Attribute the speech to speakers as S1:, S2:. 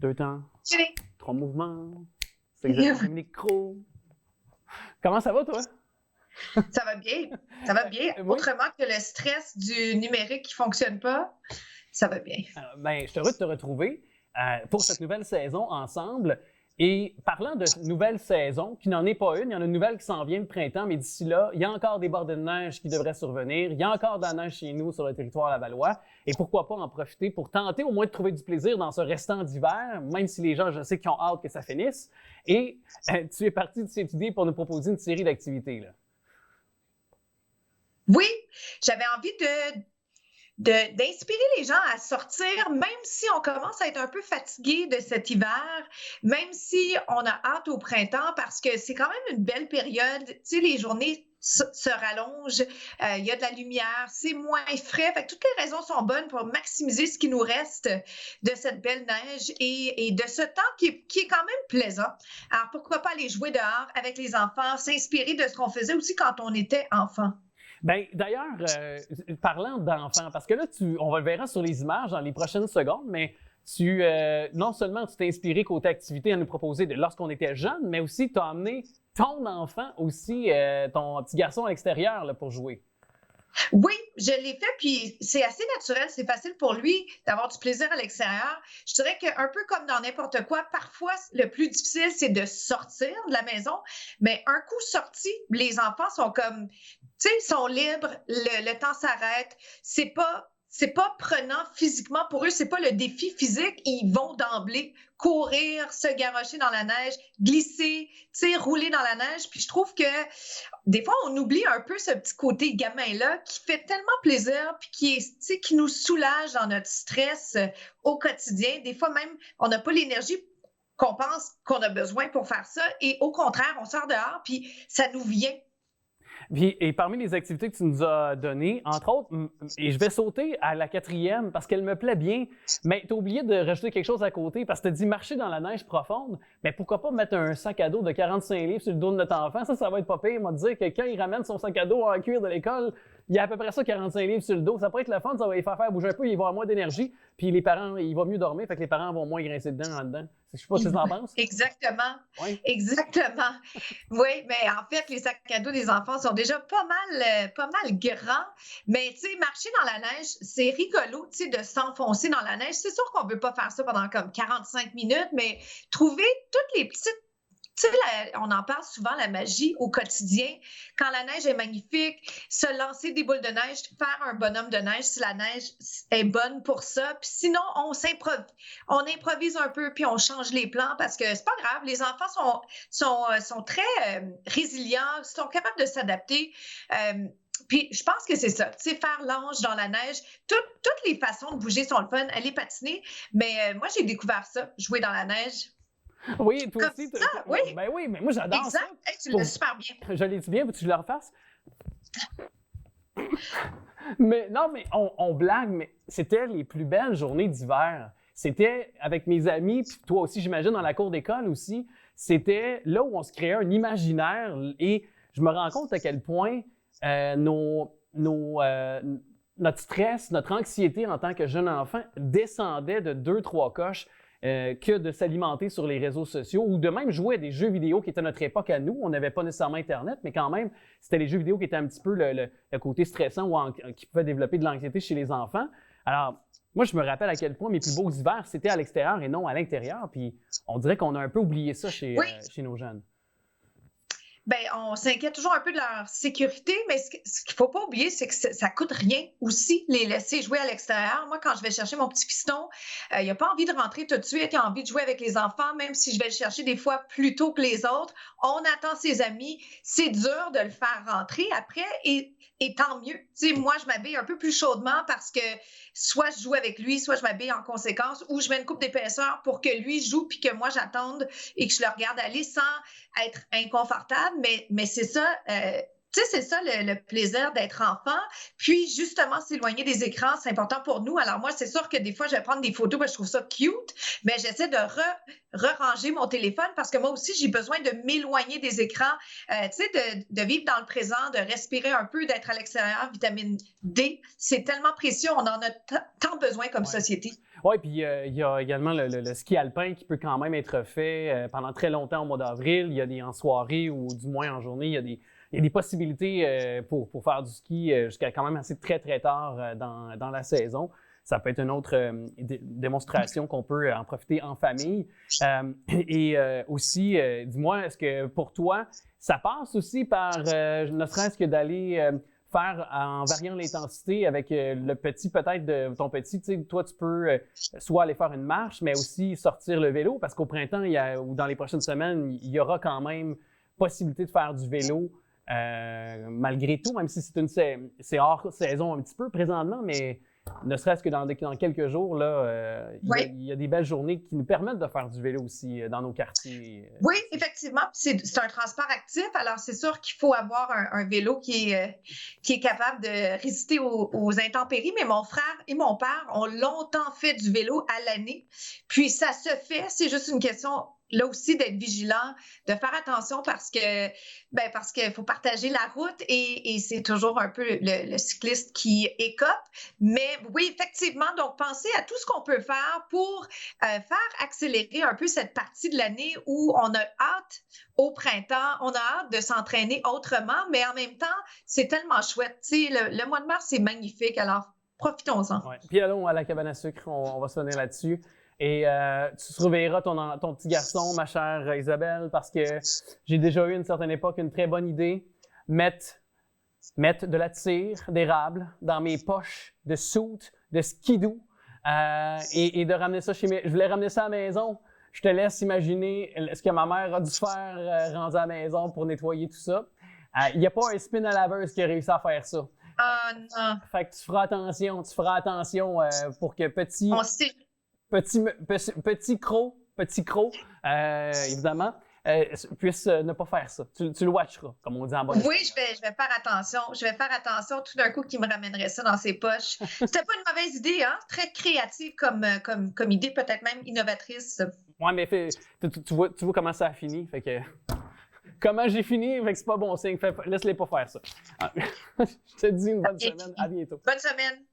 S1: 2 temps,
S2: Chili.
S1: 3 mouvements, c'est exactement le micro. Comment ça va, toi?
S2: Ça va bien, ça va bien.
S1: Oui.
S2: Autrement que le stress du numérique qui ne fonctionne pas, ça va bien.
S1: Je suis heureux de te retrouver pour cette nouvelle saison ensemble. Et parlant de nouvelle saison, qui n'en est pas une, il y en a une nouvelle qui s'en vient le printemps, mais d'ici là, il y a encore des bordées de neige qui devraient survenir. Il y a encore de la neige chez nous sur le territoire lavallois. Et pourquoi pas en profiter pour tenter au moins de trouver du plaisir dans ce restant d'hiver, même si les gens, je sais, qui ont hâte que ça finisse. Et tu es parti de cette idée pour nous proposer une série d'activités, là.
S2: Oui, j'avais envie d'inspirer les gens à sortir, même si on commence à être un peu fatigué de cet hiver, même si on a hâte au printemps, parce que c'est quand même une belle période. Tu sais, les journées se rallongent, il y a de la lumière, c'est moins frais. Fait que toutes les raisons sont bonnes pour maximiser ce qui nous reste de cette belle neige et de ce temps qui est quand même plaisant. Alors, pourquoi pas aller jouer dehors avec les enfants, s'inspirer de ce qu'on faisait aussi quand on était enfant.
S1: Bien, d'ailleurs, parlant d'enfants, parce que là, on le verra sur les images dans les prochaines secondes, mais non seulement tu t'es inspiré côté activité à nous proposer de lorsqu'on était jeune, mais aussi tu as amené ton enfant aussi, ton petit garçon à l'extérieur là, pour jouer.
S2: Oui, je l'ai fait, puis c'est assez naturel, c'est facile pour lui d'avoir du plaisir à l'extérieur. Je dirais qu'un peu comme dans n'importe quoi, parfois, le plus difficile, c'est de sortir de la maison, mais un coup sorti, les enfants sont comme, tu sais, ils sont libres, le temps s'arrête, c'est pas prenant physiquement pour eux, c'est pas le défi physique, ils vont d'emblée courir, se garrocher dans la neige, glisser, tu sais, rouler dans la neige. Puis je trouve que des fois, on oublie un peu ce petit côté gamin-là qui fait tellement plaisir puis qui nous soulage dans notre stress au quotidien. Des fois même, on n'a pas l'énergie qu'on pense qu'on a besoin pour faire ça et au contraire, on sort dehors puis ça nous vient.
S1: Et parmi les activités que tu nous as données, entre autres, et je vais sauter à la 4e parce qu'elle me plaît bien, mais tu as oublié de rajouter quelque chose à côté parce que tu as dit marcher dans la neige profonde, mais pourquoi pas mettre un sac à dos de 45 livres sur le dos de notre enfant? Ça va être pas pire. Moi, dire que quand il ramène son sac à dos en cuir de l'école, il y a à peu près ça, 45 livres sur le dos. Ça pourrait être le fun, ça va les faire bouger un peu, il va avoir moins d'énergie, puis les parents, il va mieux dormir, fait que les parents vont moins grincer dedans là-dedans. Je sais pas ce que tu en penses.
S2: Exactement.
S1: Oui.
S2: Exactement. Oui, mais en fait, les sacs à dos des enfants sont déjà pas mal grands. Mais tu sais, marcher dans la neige, c'est rigolo, tu sais, de s'enfoncer dans la neige. C'est sûr qu'on veut pas faire ça pendant comme 45 minutes, mais trouver toutes les petites. Tu sais, on en parle souvent, la magie au quotidien. Quand la neige est magnifique, se lancer des boules de neige, faire un bonhomme de neige si la neige est bonne pour ça. Puis sinon, on improvise un peu puis on change les plans parce que c'est pas grave. Les enfants sont très résilients, sont capables de s'adapter. Puis je pense que c'est ça, tu sais, faire l'ange dans la neige. Toutes les façons de bouger sont le fun, aller patiner. Mais moi, j'ai découvert ça, jouer dans la neige.
S1: Oui, toi
S2: Comme
S1: aussi.
S2: ça, oui.
S1: Ben oui, mais moi j'adore ça.
S2: Exact. Hey, tu l'as super bien.
S1: Je l'ai dit bien, veux-tu que je le refasse? Mais non, mais on blague, mais c'était les plus belles journées d'hiver. C'était avec mes amis, puis toi aussi, j'imagine, dans la cour d'école aussi. C'était là où on se créait un imaginaire et je me rends compte à quel point notre stress, notre anxiété en tant que jeune enfant descendait de 2-3 coches que de s'alimenter sur les réseaux sociaux ou de même jouer à des jeux vidéo qui étaient notre époque à nous. On n'avait pas nécessairement Internet, mais quand même, c'était les jeux vidéo qui étaient un petit peu le côté stressant ou qui pouvaient développer de l'anxiété chez les enfants. Alors, moi, je me rappelle à quel point mes plus beaux hivers, c'était à l'extérieur et non à l'intérieur. Puis, on dirait qu'on a un peu oublié ça chez nos jeunes.
S2: Bien, on s'inquiète toujours un peu de leur sécurité, mais ce qu'il ne faut pas oublier, c'est que ça ne coûte rien aussi, les laisser jouer à l'extérieur. Moi, quand je vais chercher mon petit piston, il n'a pas envie de rentrer tout de suite, il a envie de jouer avec les enfants, même si je vais le chercher des fois plus tôt que les autres. On attend ses amis. C'est dur de le faire rentrer après et tant mieux. Tu sais, moi, je m'habille un peu plus chaudement parce que soit je joue avec lui, soit je m'habille en conséquence ou je mets une coupe d'épaisseur pour que lui joue puis que moi, j'attende et que je le regarde aller sans être inconfortable. Mais c'est ça, Tu sais, c'est ça le plaisir d'être enfant. Puis, justement, s'éloigner des écrans, c'est important pour nous. Alors, moi, c'est sûr que des fois, je vais prendre des photos parce que je trouve ça cute, mais j'essaie de ranger mon téléphone parce que moi aussi, j'ai besoin de m'éloigner des écrans, tu sais, de vivre dans le présent, de respirer un peu, d'être à l'extérieur. Vitamine D, c'est tellement précieux. On en a tant besoin comme société.
S1: Oui, puis il y a également le ski alpin qui peut quand même être fait pendant très longtemps au mois d'avril. Il y a des en soirée ou du moins en journée, il y a des possibilités pour faire du ski jusqu'à quand même assez très, très tard dans la saison. Ça peut être une autre démonstration qu'on peut en profiter en famille. Aussi, dis-moi, est-ce que pour toi, ça passe aussi par ne serait-ce que d'aller faire en variant l'intensité avec le petit peut-être de ton petit, tu sais, toi tu peux soit aller faire une marche, mais aussi sortir le vélo parce qu'au printemps ou dans les prochaines semaines, il y aura quand même possibilité de faire du vélo malgré tout, même si c'est hors saison un petit peu présentement, mais ne serait-ce que dans quelques jours, là, il y a des belles journées qui nous permettent de faire du vélo aussi dans nos quartiers.
S2: Oui, effectivement. C'est un transport actif. Alors, c'est sûr qu'il faut avoir un vélo qui est capable de résister aux intempéries. Mais mon frère et mon père ont longtemps fait du vélo à l'année. Puis, ça se fait. C'est juste une question là aussi d'être vigilant, de faire attention parce qu'il faut partager la route et c'est toujours un peu le cycliste qui écope. Mais oui, effectivement, donc pensez à tout ce qu'on peut faire pour faire accélérer un peu cette partie de l'année où on a hâte au printemps, on a hâte de s'entraîner autrement, mais en même temps, c'est tellement chouette. Tu sais, le mois de mars, c'est magnifique, alors profitons-en.
S1: Ouais. Puis allons à la cabane à sucre, on va se finir là-dessus. Et tu surveilleras ton petit garçon, ma chère Isabelle, parce que j'ai déjà eu à une certaine époque une très bonne idée. Mettre de la tire d'érable dans mes poches de soute, de skidoo et de ramener ça chez mes... Je voulais ramener ça à la maison. Je te laisse imaginer ce que ma mère a dû faire rendu à la maison pour nettoyer tout ça. Il n'y a pas un spin à laveuse qui a réussi à faire ça.
S2: Ah non!
S1: Fait que tu feras attention pour que petit...
S2: On sait...
S1: Petit croc, évidemment, puisse ne pas faire ça. Tu le watcheras, comme on dit en bonne.
S2: Oui, je vais faire attention. Je vais faire attention tout d'un coup qu'il me ramènerait ça dans ses poches. C'était pas une mauvaise idée, hein? Très créative comme idée, peut-être même innovatrice.
S1: Oui, mais tu vois comment ça a fini. Fait que comment j'ai fini, fait que c'est pas bon signe. Laisse-les pas faire ça. Je te dis une bonne semaine. À bientôt.
S2: Bonne semaine.